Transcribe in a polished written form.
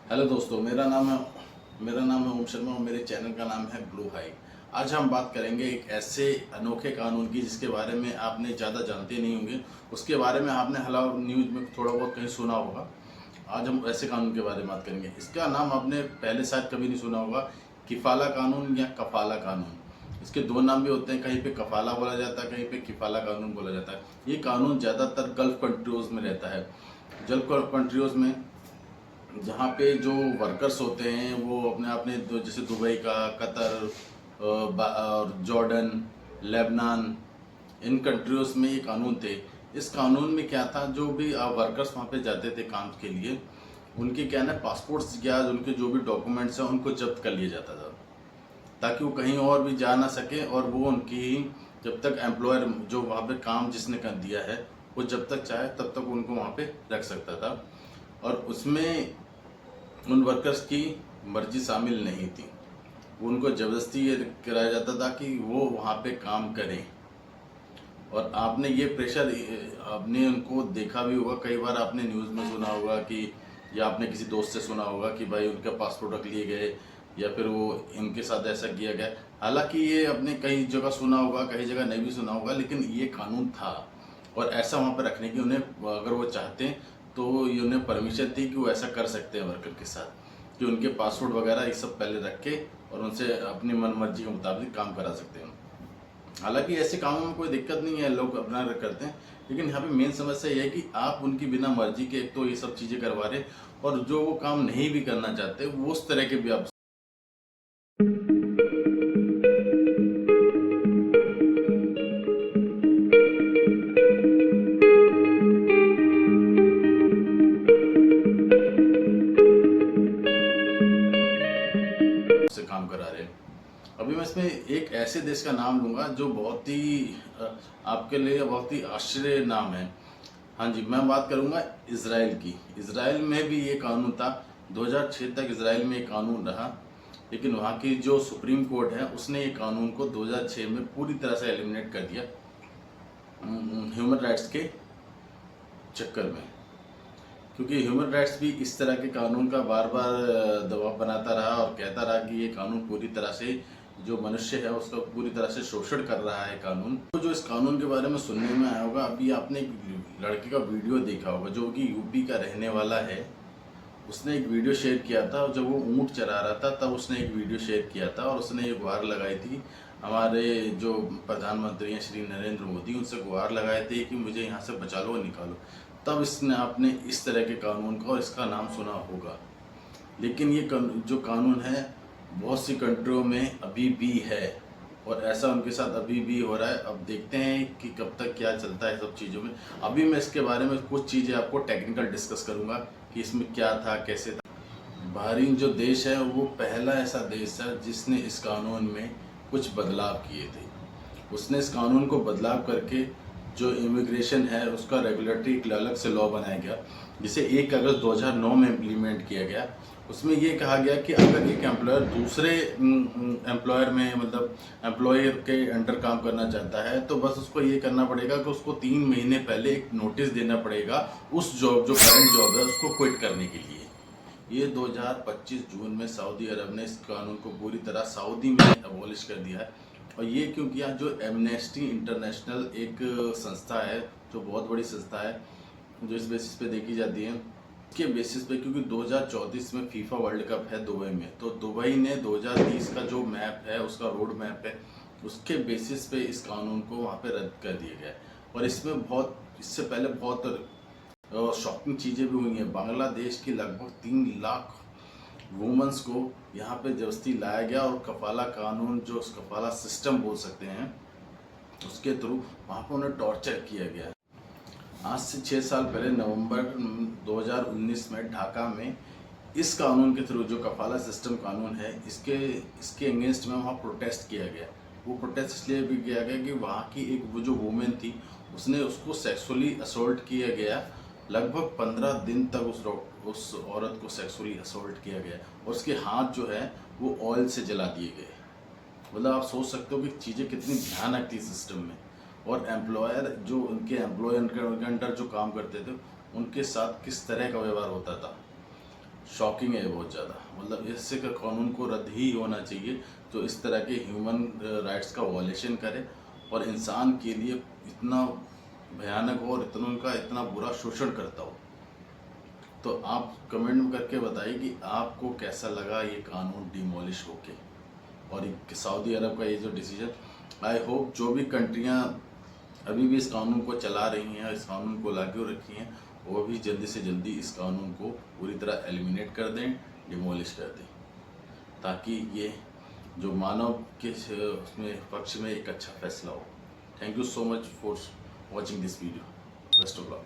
Hello दोस्तों, मेरा नाम है ओम शर्मा और मेरे चैनल का नाम है ब्लू हाई। आज हम बात करेंगे एक ऐसे अनोखे कानून की जिसके बारे में आपने ज़्यादा जानते नहीं होंगे। उसके बारे में आपने हालांकि न्यूज़ में थोड़ा बहुत कहीं सुना होगा। आज हम ऐसे कानून के बारे में बात करेंगे। इसका नाम आपने पहले शायद कभी नहीं सुना होगा, किफ़ाला कानून या कफ़ाला कानून। इसके दो नाम भी होते हैं, कहीं पे कफ़ाला बोला जाता है, कहीं पे किफ़ाला कानून बोला जाता है। ये कानून ज़्यादातर गल्फ़ कंट्रीज़ में रहता है। गल्फ़ कंट्रीज़ में जहाँ पे जो वर्कर्स होते हैं वो अपने अपने जैसे दुबई का, कतर और जॉर्डन, लेबनान, इन कंट्रीज़ में ये कानून थे। इस कानून में क्या था, जो भी वर्कर्स वहाँ पे जाते थे काम के लिए, उनके क्या ना पासपोर्ट्स या उनके जो भी डॉक्यूमेंट्स हैं उनको जब्त कर लिया जाता था, ताकि वो कहीं और भी जा ना सके। और वो उनकी जब तक एम्प्लॉयर जो वहाँ पे काम जिसने कर दिया है वो जब तक चाहे तब तक उनको वहाँ पे रख सकता था। और उसमें उन वर्कर्स की मर्जी शामिल नहीं थी। उनको ज़बरदस्ती ये कराया जाता था कि वो वहाँ पे काम करें। और आपने ये प्रेशर आपने उनको देखा भी होगा, कई बार आपने न्यूज़ में सुना होगा कि, या आपने किसी दोस्त से सुना होगा कि भाई उनका पासपोर्ट रख लिए गए या फिर वो इनके साथ ऐसा किया गया। हालांकि ये आपने कई जगह सुना होगा, कई जगह नहीं भी सुना होगा, लेकिन ये कानून था। और ऐसा वहाँ पर रखने की उन्हें, अगर वो चाहते हैं तो ये उन्हें परमिशन थी कि वो ऐसा कर सकते हैं वर्कर के साथ, कि उनके पासपोर्ट वगैरह ये सब पहले रख के और उनसे अपनी मन मर्जी के मुताबिक काम करा सकते हैं। हालांकि ऐसे कामों में कोई दिक्कत नहीं है, लोग अपना करते हैं। लेकिन यहाँ पे मेन समस्या यह है कि आप उनकी बिना मर्जी के एक तो ये सब चीज़ें करवा रहे, और जो वो काम नहीं भी करना चाहते वो उस तरह के भी आप से काम करा रहे हैं। अभी मैं इसमें एक ऐसे देश का नाम लूंगा जो बहुत ही आपके लिए बहुत ही आश्चर्य नाम है। हाँ जी, मैं बात करूंगा इसराइल की। इसराइल में भी ये कानून था। 2006 तक इसराइल में ये कानून रहा, लेकिन वहाँ की जो सुप्रीम कोर्ट है उसने ये कानून को 2006 में पूरी तरह से एलिमिनेट कर दिया, ह्यूमन राइट्स के चक्कर में। क्योंकि ह्यूमन राइट्स भी इस तरह के कानून का बार बार दबाव बनाता रहा और कहता रहा कि ये कानून पूरी तरह से जो मनुष्य है उसका पूरी तरह से शोषण कर रहा है कानून। तो जो इस कानून के बारे में सुनने में आया होगा, अभी आपने एक लड़के का वीडियो देखा होगा जो कि यूपी का रहने वाला है। उसने एक वीडियो शेयर किया था, जब वो ऊँट चरा रहा था तब उसने एक वीडियो शेयर किया था और उसने ये गुहार लगाई थी हमारे जो प्रधानमंत्री हैं श्री नरेंद्र मोदी, उनसे गुहार लगाए थे कि मुझे यहाँ से बचा लो, निकालो। तब इसने आपने इस तरह के कानून का और इसका नाम सुना होगा। लेकिन ये जो कानून है बहुत सी कंट्रियों में अभी भी है, और ऐसा उनके साथ अभी भी हो रहा है। अब देखते हैं कि कब तक क्या चलता है सब चीज़ों में। अभी मैं इसके बारे में कुछ चीज़ें आपको टेक्निकल डिस्कस करूँगा कि इसमें क्या था, कैसे था। बहरीन जो देश है वो पहला ऐसा देश है जिसने इस कानून में कुछ बदलाव किए थे। उसने इस कानून को बदलाव करके जो इमिग्रेशन है उसका रेगुलेटरी एक अलग से लॉ बनाया गया, जिसे 1 अगस्त 2009 में इम्प्लीमेंट किया गया। उसमें ये कहा गया कि अगर एक एम्प्लॉयर दूसरे एम्प्लॉयर में, मतलब एम्प्लॉयर के अंडर काम करना चाहता है, तो बस उसको ये करना पड़ेगा कि उसको 3 महीने पहले एक नोटिस देना पड़ेगा उस जॉब, जो करंट जॉब है, उसको क्विट करने के लिए। ये 2025 जून में सऊदी अरब ने इस कानून को पूरी तरह सऊदी में अबॉलिश कर दिया है। और ये क्यों किया? जो एमनेस्टी इंटरनेशनल एक संस्था है, जो बहुत बड़ी संस्था है, जो इस बेसिस पे देखी जाती है, इसके बेसिस पे, क्योंकि 2034 में फीफा वर्ल्ड कप है दुबई में, तो दुबई ने 2030 का जो मैप है, उसका रोड मैप है, उसके बेसिस पे इस कानून को वहाँ पे रद्द कर दिया गया है। और इसमें बहुत, इससे पहले बहुत शॉकिंग चीज़ें भी हुई हैं। बांग्लादेश की लगभग 3 लाख वुमेंस को यहाँ पे जबरदस्ती लाया गया और कफाला कानून, जो कफाला सिस्टम बोल सकते हैं, उसके थ्रू वहाँ पर उन्हें टॉर्चर किया गया। आज से 6 साल पहले नवंबर 2019 में ढाका में इस कानून के थ्रू, जो कफाला सिस्टम कानून है, इसके अगेंस्ट में वहाँ प्रोटेस्ट किया गया। वो प्रोटेस्ट इसलिए भी किया गया कि वहाँ की एक वो जो वुमेन थी, उसको सेक्सुअली असोल्ट किया गया। लगभग 15 दिन तक उस औरत को सेक्सुअली असोल्ट किया गया और उसके हाथ जो है वो ऑयल से जला दिए गए। मतलब आप सोच सकते हो कि चीज़ें कितनी भयानक थी सिस्टम में। और एम्प्लॉयर, जो उनके एम्प्लॉय उनके अंडर जो काम करते थे, उनके साथ किस तरह का व्यवहार होता था। शॉकिंग है बहुत ज़्यादा। मतलब इससे का कानून को रद्द ही होना चाहिए जो इस तरह के ह्यूमन राइट्स का वॉलेशन करे और इंसान के लिए इतना भयानक हो और इतना बुरा शोषण करता हो। तो आप कमेंट में करके बताइए कि आपको कैसा लगा ये कानून डिमोलिश होके और सऊदी अरब का ये जो डिसीजन। आई होप जो भी कंट्रियां अभी भी इस कानून को चला रही हैं, इस कानून को लागू रखी हैं, वो भी जल्दी से जल्दी इस कानून को पूरी तरह एलिमिनेट कर दें, डिमोलिश कर दें, ताकि ये जो मानव के उसमें पक्ष में एक अच्छा फैसला हो। Thank you so much for watching this video. Best of luck.